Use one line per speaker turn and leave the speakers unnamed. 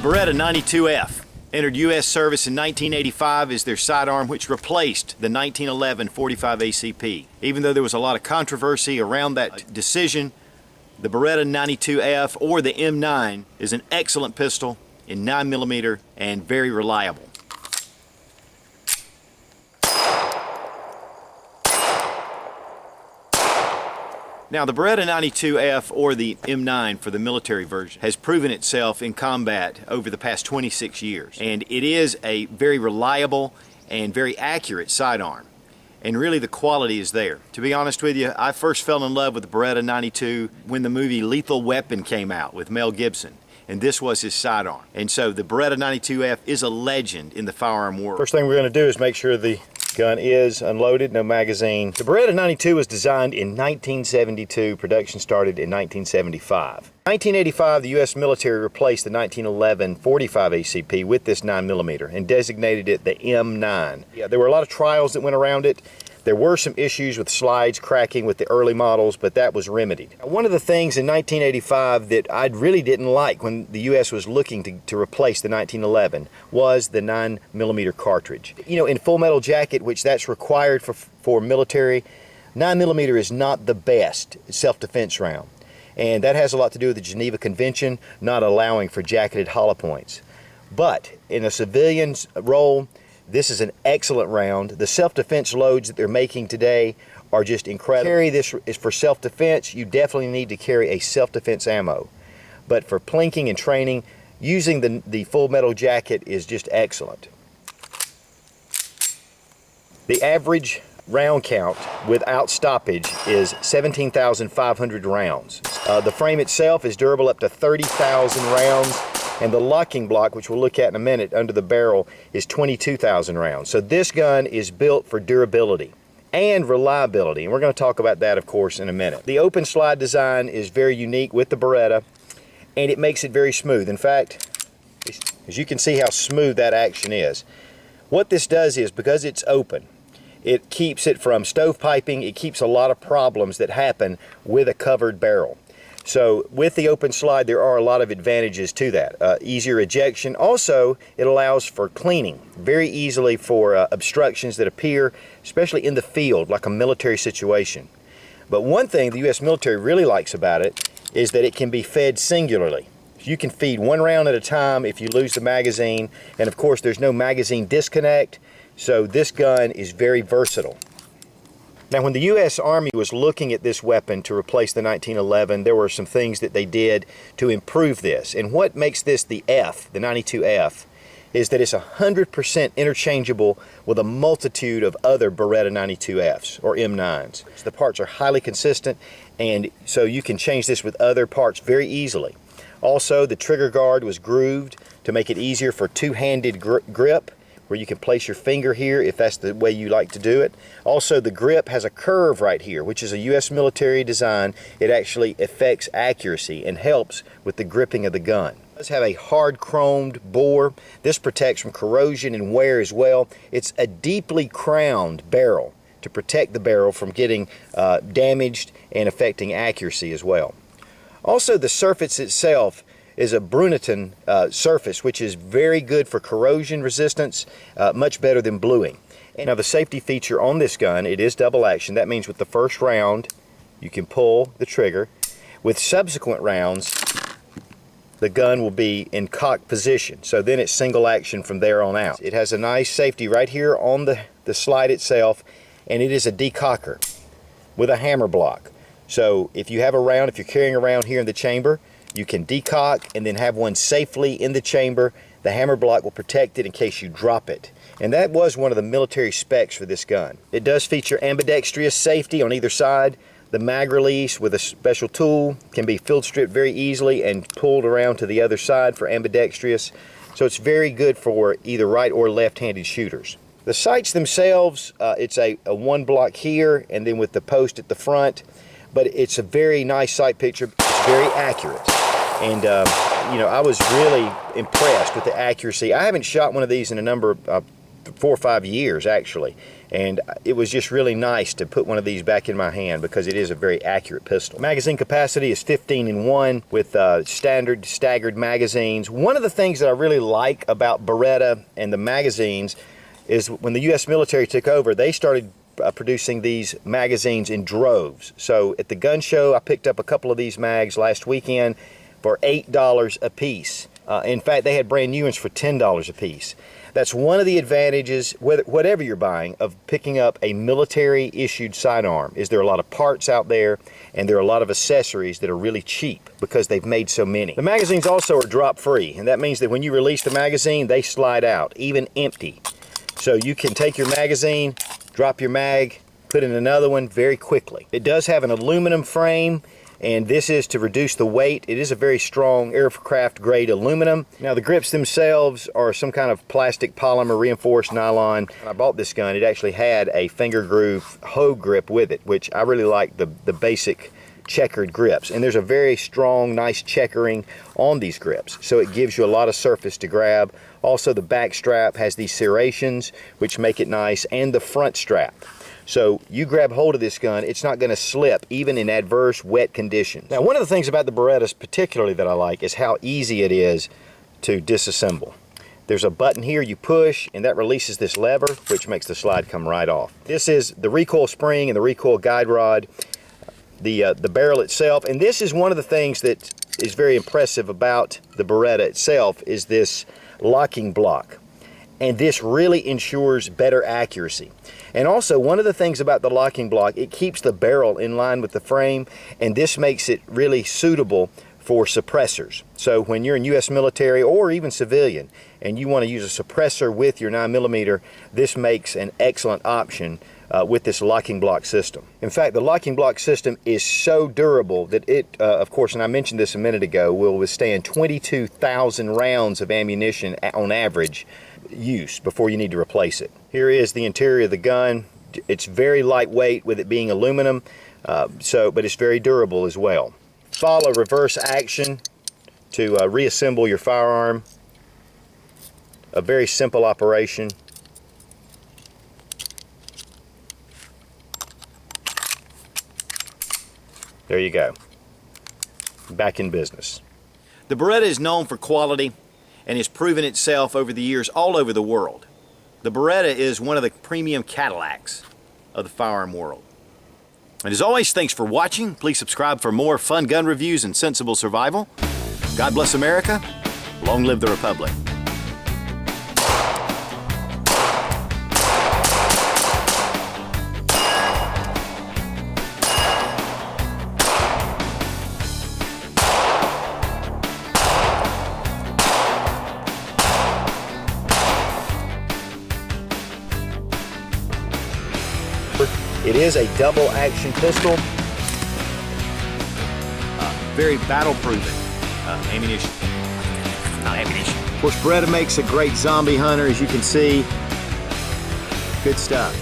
Beretta 92F entered U.S. service in 1985 as their sidearm, which replaced the 1911 45 ACP. Even though there was a lot of controversy around that decision, the Beretta 92F, or the M9, is an excellent pistol in 9mm and very reliable. Now, the Beretta 92F, or the M9 for the military version, has proven itself in combat over the past 26 years. And it is a very reliable and very accurate sidearm. And really the quality is there. To be honest with you, I first fell in love with the Beretta 92 when the movie Lethal Weapon came out with Mel Gibson. And this was his sidearm. And so the Beretta 92F is a legend in the firearm world. First thing we're going to do is make sure the gun is unloaded, no magazine. The Beretta 92 was designed in 1972. Production started in 1975. In 1985, the U.S. military replaced the 1911 45 ACP with this 9mm and designated it the M9. Yeah, there were a lot of trials that went around it. There were some issues with slides cracking with the early models, but that was remedied. One of the things in 1985 that I really didn't like when the U.S. was looking to replace the 1911 was the 9mm cartridge. You know, in Full Metal Jacket, which that's required for military, 9mm is not the best self-defense round. And that has a lot to do with the Geneva Convention not allowing for jacketed hollow points. But in a civilian's role, this is an excellent round. The self-defense loads that they're making today are just incredible. Carry this is for self-defense. You definitely need to carry a self-defense ammo. But for plinking and training, using the Full Metal Jacket is just excellent. The average round count without stoppage is 17,500 rounds. The frame itself is durable up to 30,000 rounds. And the locking block, which we'll look at in a minute, under the barrel is 22,000 rounds. So this gun is built for durability and reliability. And we're going to talk about that, of course, in a minute. The open slide design is very unique with the Beretta, and it makes it very smooth. In fact, as you can see how smooth that action is. What this does is, because it's open, it keeps it from stovepiping. It keeps a lot of problems that happen with a covered barrel. So with the open slide, there are a lot of advantages to that. Easier ejection. Also, it allows for cleaning very easily for obstructions that appear, especially in the field, like a military situation. But one thing the U.S. military really likes about it is that it can be fed singularly. You can feed one round at a time if you lose the magazine. And of course, there's no magazine disconnect. So this gun is very versatile. Now, when the U.S. Army was looking at this weapon to replace the 1911, there were some things that they did to improve this. And what makes this the F, the 92F, is that it's 100% interchangeable with a multitude of other Beretta 92Fs, or M9s. The parts are highly consistent, and so you can change this with other parts very easily. Also, the trigger guard was grooved to make it easier for two-handed grip, where you can place your finger here if that's the way you like to do it. Also, the grip has a curve right here, which is a U.S. military design. It actually affects accuracy and helps with the gripping of the gun. It does have a hard chromed bore. This protects from corrosion and wear as well. It's a deeply crowned barrel to protect the barrel from getting damaged and affecting accuracy as well. Also, the surface itself is a Brunetton surface, which is very good for corrosion resistance, much better than bluing. And now the safety feature on this gun, it is double action. That means with the first round, you can pull the trigger. With subsequent rounds, the gun will be in cocked position. So then it's single action from there on out. It has a nice safety right here on the slide itself, and it is a decocker with a hammer block. So if you have a round, if you're carrying a round here in the chamber, you can decock and then have one safely in the chamber. The hammer block will protect it in case you drop it. And that was one of the military specs for this gun. It does feature ambidextrous safety on either side. The mag release with a special tool can be field stripped very easily and pulled around to the other side for ambidextrous. So it's very good for either right or left-handed shooters. The sights themselves, it's a one block here and then with the post at the front. But it's a very nice sight picture. It's very accurate. And, you know, I was really impressed with the accuracy. I haven't shot one of these in a number of 4 or 5 years, actually. And it was just really nice to put one of these back in my hand because it is a very accurate pistol. Magazine capacity is 15-in-1 with standard staggered magazines. One of the things that I really like about Beretta and the magazines is when the U.S. military took over, they started producing these magazines in droves. So at the gun show, I picked up a couple of these mags last weekend for $8 a piece. In fact, they had brand new ones for $10 a piece. That's one of the advantages, whatever you're buying, of picking up a military-issued sidearm, is there are a lot of parts out there, and there are a lot of accessories that are really cheap because they've made so many. The magazines also are drop-free, and that means that when you release the magazine, they slide out, even empty. So you can take your magazine, drop your mag, put in another one very quickly. It does have an aluminum frame, and this is to reduce the weight. It is a very strong aircraft grade aluminum. Now the grips themselves are some kind of plastic polymer reinforced nylon. When I bought this gun, it actually had a finger groove hoe grip with it, which I really like the basic checkered grips. And there's a very strong, nice checkering on these grips, so it gives you a lot of surface to grab. Also, the back strap has these serrations, which make it nice, and the front strap. So you grab hold of this gun, it's not going to slip even in adverse wet conditions. Now, one of the things about the Berettas particularly that I like is how easy it is to disassemble. There's a button here you push, and that releases this lever, which makes the slide come right off. This is the recoil spring and the recoil guide rod, the barrel itself, and this is one of the things that is very impressive about the Beretta itself, is this locking block. And this really ensures better accuracy. And also, one of the things about the locking block, it keeps the barrel in line with the frame, and this makes it really suitable for suppressors. So when you're in U.S. military or even civilian and you want to use a suppressor with your 9mm, this makes an excellent option with this locking block system. In fact, the locking block system is so durable that it, of course, and I mentioned this a minute ago, will withstand 22,000 rounds of ammunition on average use before you need to replace it. Here is the interior of the gun. It's very lightweight with it being aluminum, but it's very durable as well. Follow reverse action to reassemble your firearm. A very simple operation. There you go. Back in business. The Beretta is known for quality and has proven itself over the years all over the world. The Beretta is one of the premium Cadillacs of the firearm world. And as always, thanks for watching. Please subscribe for more fun gun reviews and sensible survival. God bless America. Long live the Republic. It is a double action pistol. Very battle proven ammunition. Not ammunition. Of course, Beretta makes a great zombie hunter, as you can see. Good stuff.